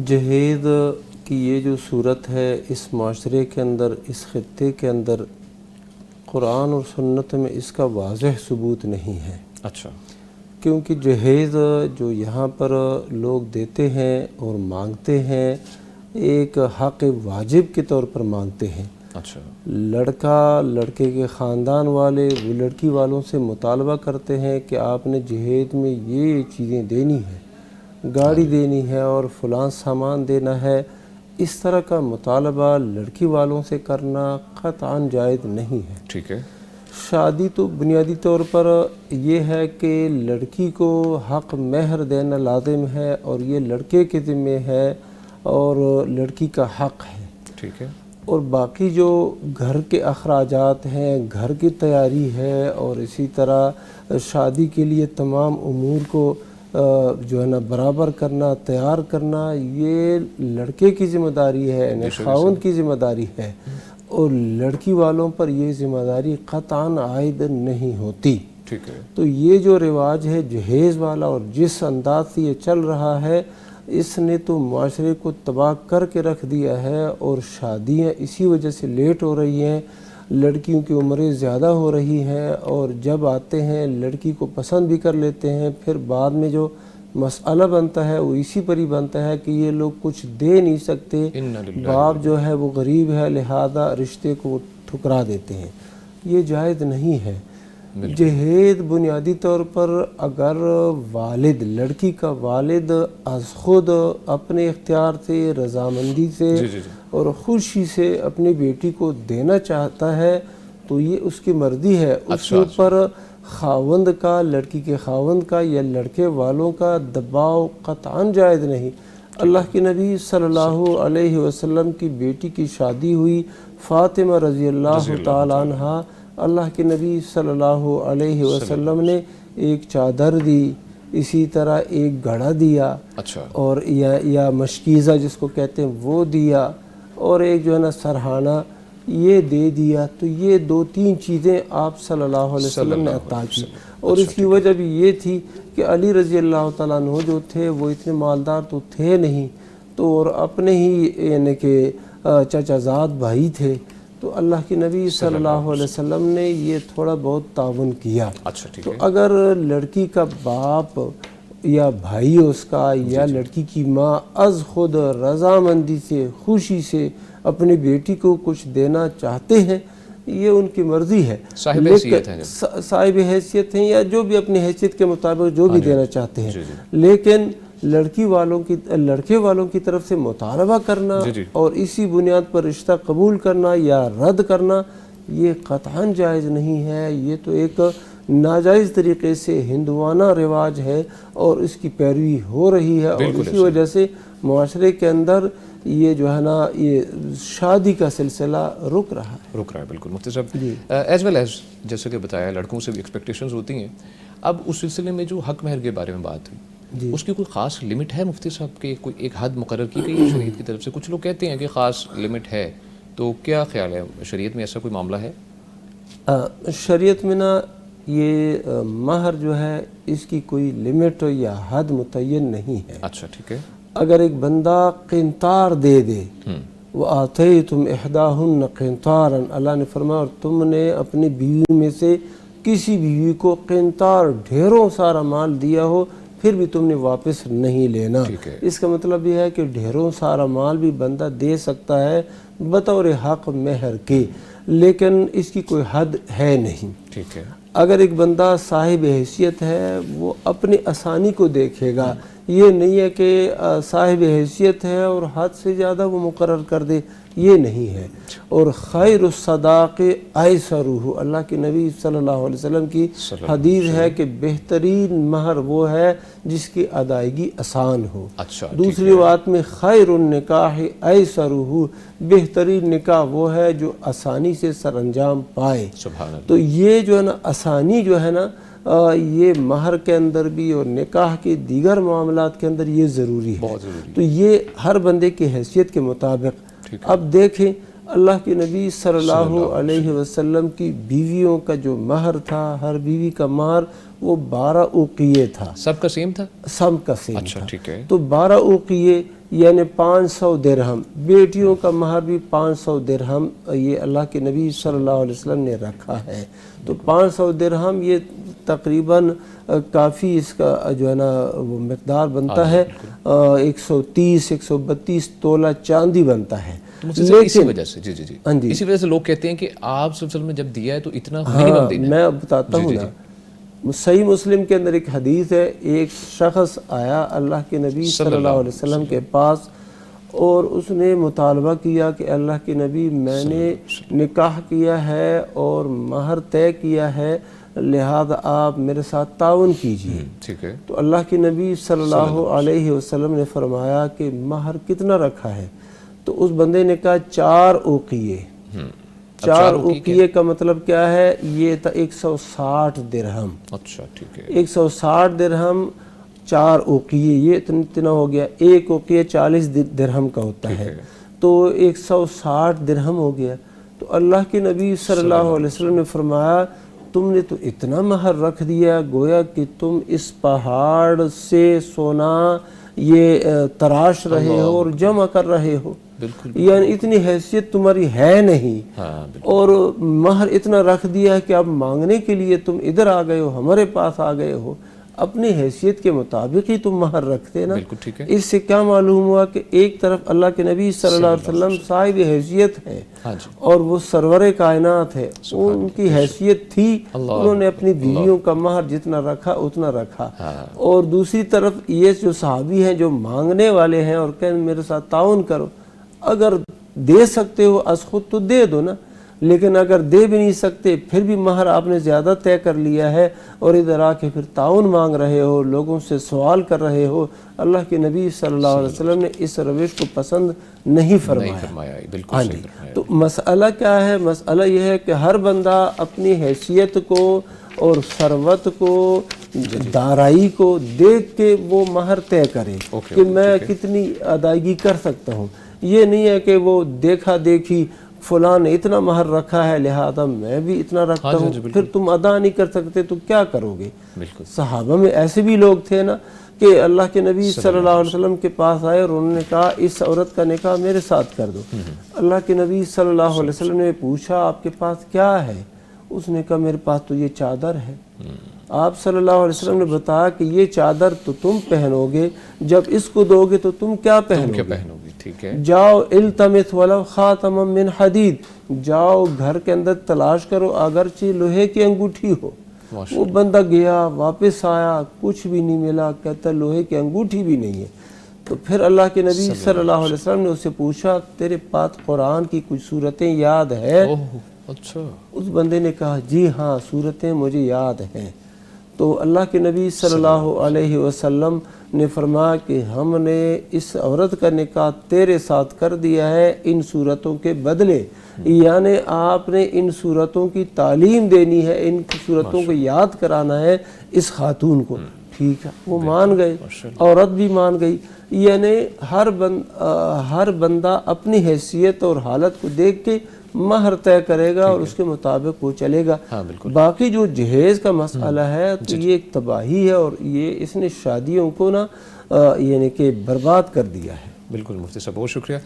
جہیز کی یہ جو صورت ہے اس معاشرے کے اندر، اس خطے کے اندر، قرآن اور سنت میں اس کا واضح ثبوت نہیں ہے۔ اچھا، کیونکہ جہیز جو یہاں پر لوگ دیتے ہیں اور مانگتے ہیں، ایک حق واجب کے طور پر مانگتے ہیں۔ اچھا، لڑکا، لڑکے کے خاندان والے وہ لڑکی والوں سے مطالبہ کرتے ہیں کہ آپ نے جہیز میں یہ چیزیں دینی ہیں، گاڑی دینی ہے اور فلاں سامان دینا ہے۔ اس طرح کا مطالبہ لڑکی والوں سے کرنا قطعاً جائز نہیں ہے۔ ٹھیک ہے۔ شادی تو بنیادی طور پر یہ ہے کہ لڑکی کو حق مہر دینا لازم ہے اور یہ لڑکے کے ذمے ہے اور لڑکی کا حق ہے۔ ٹھیک ہے۔ اور باقی جو گھر کے اخراجات ہیں، گھر کی تیاری ہے اور اسی طرح شادی کے لیے تمام امور کو جو ہے نا برابر کرنا، تیار کرنا، یہ لڑکے کی ذمہ داری ہے، یعنی خاوند کی ذمہ داری ہے، اور لڑکی والوں پر یہ ذمہ داری قطعاً عائد نہیں ہوتی۔ ٹھیک ہے۔ تو یہ جو رواج ہے جہیز والا اور جس انداز سے یہ چل رہا ہے، اس نے تو معاشرے کو تباہ کر کے رکھ دیا ہے، اور شادیاں اسی وجہ سے لیٹ ہو رہی ہیں، لڑکیوں کی عمریں زیادہ ہو رہی ہیں، اور جب آتے ہیں لڑکی کو پسند بھی کر لیتے ہیں، پھر بعد میں جو مسئلہ بنتا ہے وہ اسی پر ہی بنتا ہے کہ یہ لوگ کچھ دے نہیں سکتے، باپ جو ہے وہ غریب ہے، لہذا رشتے کو ٹھکرا دیتے ہیں۔ یہ جائز نہیں ہے۔ جہیز بنیادی طور پر اگر والد، لڑکی کا والد از خود اپنے اختیار سے، رضامندی سے اور خوشی سے اپنی بیٹی کو دینا چاہتا ہے تو یہ اس کی مرضی ہے۔ اس کے اوپر خاوند کا، لڑکی کے خاوند کا یا لڑکے والوں کا دباؤ قطعاً جائز نہیں۔ اللہ کے نبی صلی اللہ علیہ وسلم کی بیٹی کی شادی ہوئی، فاطمہ رضی اللہ تعالیٰ عنہ، اللہ کے نبی صلی اللہ علیہ وسلم نے ایک چادر دی، اسی طرح ایک گھڑا دیا، اور یا مشکیزہ جس کو کہتے ہیں وہ دیا، اور ایک جو ہے نا سرہانہ یہ دے دیا۔ تو یہ دو تین چیزیں آپ صلی اللہ علیہ وسلم نے عطا کی، اور اس کی وجہ بھی یہ تھی کہ علی رضی اللہ تعالیٰ عنہ جو تھے وہ اتنے مالدار تو تھے نہیں، تو اور اپنے ہی یعنی کہ چچا زاد بھائی تھے، تو اللہ کے نبی صلی اللہ علیہ وسلم نے یہ تھوڑا بہت تعاون کیا۔ تو اگر لڑکی کا باپ یا بھائی اس کا یا لڑکی کی ماں از خود رضامندی سے، خوشی سے اپنی بیٹی کو کچھ دینا چاہتے ہیں، یہ ان کی مرضی ہے، صاحب حیثیت ہیں، صاحب حیثیت ہیں یا جو بھی اپنی حیثیت کے مطابق جو بھی دینا چاہتے ہیں، لیکن لڑکی والوں کی، لڑکے والوں کی طرف سے مطالبہ کرنا اور اسی بنیاد پر رشتہ قبول کرنا یا رد کرنا یہ قطعاً جائز نہیں ہے۔ یہ تو ایک ناجائز طریقے سے ہندوانہ رواج ہے اور اس کی پیروی ہو رہی ہے، اور اسی وجہ سے معاشرے کے اندر یہ جو ہے نا یہ شادی کا سلسلہ رک رہا ہے۔ بالکل مفتی صاحب، ایز ویل ایز جیسے کہ بتایا لڑکوں سے بھی ایکسپیکٹیشنز ہوتی ہیں، اب اس سلسلے میں جو حق مہر کے بارے میں بات ہوئی، اس کی کوئی خاص لمٹ ہے مفتی صاحب کہ کوئی ایک حد مقرر کی گئی ہے شریعت کی طرف سے؟ کچھ لوگ کہتے ہیں کہ خاص لمٹ ہے، تو کیا خیال ہے شریعت میں ایسا کوئی معاملہ ہے؟ شریعت میں نا یہ مہر جو ہے اس کی کوئی لمٹ یا حد متعین نہیں ہے۔ اچھا، ٹھیک ہے۔ اگر ایک بندہ قنطار دے دے، وَآتَيْتُمْ إِحْدَاهُنَّ قِنطَارًا، اللہ نے فرمایا اور تم نے اپنی بیوی میں سے کسی بیوی کو قنطار ڈھیروں سارا مال دیا ہو، پھر بھی تم نے واپس نہیں لینا، اس کا مطلب یہ ہے کہ ڈھیروں سارا مال بھی بندہ دے سکتا ہے بطور حق مہر کے، لیکن اس کی کوئی حد ہے نہیں۔ ٹھیک ہے۔ اگر ایک بندہ صاحب حیثیت ہے وہ اپنی آسانی کو دیکھے گا، یہ نہیں ہے کہ صاحب حیثیت ہے اور حد سے زیادہ وہ مقرر کر دے، یہ نہیں ہے۔ اور خیر الصداق ایسرہ، اللہ کے نبی صلی اللہ علیہ وسلم کی حدیث ہے کہ بہترین مہر وہ ہے جس کی ادائیگی آسان ہو۔ دوسری بات میں خیر النکاح ایسرہ، بہترین نکاح وہ ہے جو آسانی سے سر انجام پائے۔ تو یہ جو ہے نا آسانی جو ہے نا یہ مہر کے اندر بھی اور نکاح کے دیگر معاملات کے اندر یہ ضروری ہے، تو یہ ہر بندے کی حیثیت کے مطابق۔ اب دیکھیں اللہ کے نبی صلی اللہ علیہ وسلم کی بیویوں کا جو مہر تھا، ہر بیوی کا مہر وہ 12 اوقیے تھا. سب کا سیم تھا؟ سب کا سیم اچھا تھا. ٹھیک ہے. تو 12 اوقیے یعنی 500 درہم. بیٹیوں کا مہر بھی 500 درہم یہ اللہ کے نبی صلی اللہ علیہ وسلم نے رکھا ہے. تو 500 درہم یہ تقریباً کافی اس کا جو ہے نا وہ مقدار بنتا ہے. 130-132 تولہ چاندی بنتا ہے. اسی وجہ سے اسی وجہ سے لوگ کہتے ہیں کہ آپ صلی اللہ علیہ وسلم نے جب دیا ہے تو اتنا منیمم دینا ہے. میں بتاتا ہوں نا، صحیح مسلم کے اندر ایک حدیث ہے، ایک شخص آیا اللہ کے نبی صلی اللہ علیہ وسلم کے پاس اور اس نے مطالبہ کیا کہ اللہ کے نبی میں نے نکاح کیا ہے اور مہر طے کیا ہے، لہذا آپ میرے ساتھ تعاون کیجیے. ٹھیک ہے. تو اللہ کے نبی صلی اللہ علیہ وسلم نے فرمایا کہ مہر کتنا رکھا ہے؟ تو اس بندے نے کہا 4 اوقیے. 4 اوقیے کا مطلب کیا ہے؟ یہ تھا 160 درہم. اچھا ٹھیک ہے. 160 درہم 4 اوقیے، یہ اتنا ہو گیا. 1 اوقیہ 40 درہم کا ہوتا ہے، تو 160 درہم ہو گیا. تو اللہ کے نبی صلی اللہ علیہ وسلم نے فرمایا تم نے تو اتنا مہر رکھ دیا، گویا کہ تم اس پہاڑ سے سونا یہ تراش رہے ہو اور جمع کر رہے ہو. یعنی اتنی حیثیت تمہاری ہے نہیں، اور مہر اتنا رکھ دیا ہے کہ اب مانگنے کے لیے تم ادھر آ گئے ہو، ہمارے پاس آ گئے ہو. اپنی حیثیت کے مطابق ہی تم مہر رکھتے نا. اس سے کیا معلوم ہوا کہ ایک طرف اللہ کے نبی صلی اللہ علیہ وسلم صاحب حیثیت ہے اور وہ سرور کائنات ہے، ان کی حیثیت تھی، انہوں نے اپنی بیویوں کا مہر جتنا رکھا اتنا رکھا. اور دوسری طرف یہ جو صحابی ہیں جو مانگنے والے ہیں اور کہیں میرے ساتھ تعاون کرو، اگر دے سکتے ہو از خود تو دے دو نا، لیکن اگر دے بھی نہیں سکتے پھر بھی مہر آپ نے زیادہ طے کر لیا ہے اور ادھر آ کے پھر تعاون مانگ رہے ہو، لوگوں سے سوال کر رہے ہو، اللہ کے نبی صلی اللہ علیہ وسلم نے اس روش کو پسند نہیں فرمایا. ہاں جی. تو مسئلہ کیا ہے؟ مسئلہ یہ ہے کہ ہر بندہ اپنی حیثیت کو اور ثروت کو، دارائی کو دیکھ کے وہ مہر طے کرے کہ میں کتنی ادائیگی کر سکتا ہوں. یہ نہیں ہے کہ وہ دیکھا دیکھی فلاں نے اتنا مہر رکھا ہے لہذا میں بھی اتنا رکھتا ہوں، پھر تم ادا نہیں کر سکتے تو کیا کرو گے؟ صحابہ میں ایسے بھی لوگ تھے نا کہ اللہ کے نبی صلی اللہ علیہ وسلم کے پاس آئے اور انہوں نے کہا اس عورت کا نکاح میرے ساتھ کر دو. اللہ کے نبی صلی اللہ علیہ وسلم نے پوچھا آپ کے پاس کیا ہے؟ اس نے کہا میرے پاس تو یہ چادر ہے. آپ صلی اللہ علیہ وسلم نے بتایا کہ یہ چادر تو تم پہنو گے، جب اس کو دو گے تو تم کیا پہنو گے؟ ٹھیک ہے. جاؤ التمس ولو خاتما من حدید، جاؤ گھر کے اندر تلاش کرو اگرچہ لوہے کی انگوٹھی ہو. وہ بندہ گیا واپس آیا کچھ بھی نہیں ملا، کہتا لوہے کی انگوٹھی بھی نہیں ہے. تو پھر اللہ کے نبی صلی اللہ علیہ وسلم نے اس سے پوچھا تیرے پاس قرآن کی کچھ صورتیں یاد ہے؟ اچھا. اس بندے نے کہا جی ہاں صورتیں مجھے یاد ہیں. تو اللہ کے نبی صلی اللہ علیہ وسلم نے فرمایا کہ ہم نے اس عورت کا نکاح تیرے ساتھ کر دیا ہے ان صورتوں کے بدلے، یعنی آپ نے ان صورتوں کی تعلیم دینی ہے، ان صورتوں کو یاد کرانا ہے اس خاتون کو. ٹھیک ہے، وہ مان گئے، عورت بھی مان گئی. یعنی ہر بندہ اپنی حیثیت اور حالت کو دیکھ کے مہر طے کرے گا اور اس کے مطابق وہ چلے گا. باقی جو جہیز کا مسئلہ ہے تو یہ ایک تباہی ہے اور یہ اس نے شادیوں کو نا یعنی کہ برباد کر دیا ہے. بالکل مفتی صاحب بہت شکریہ.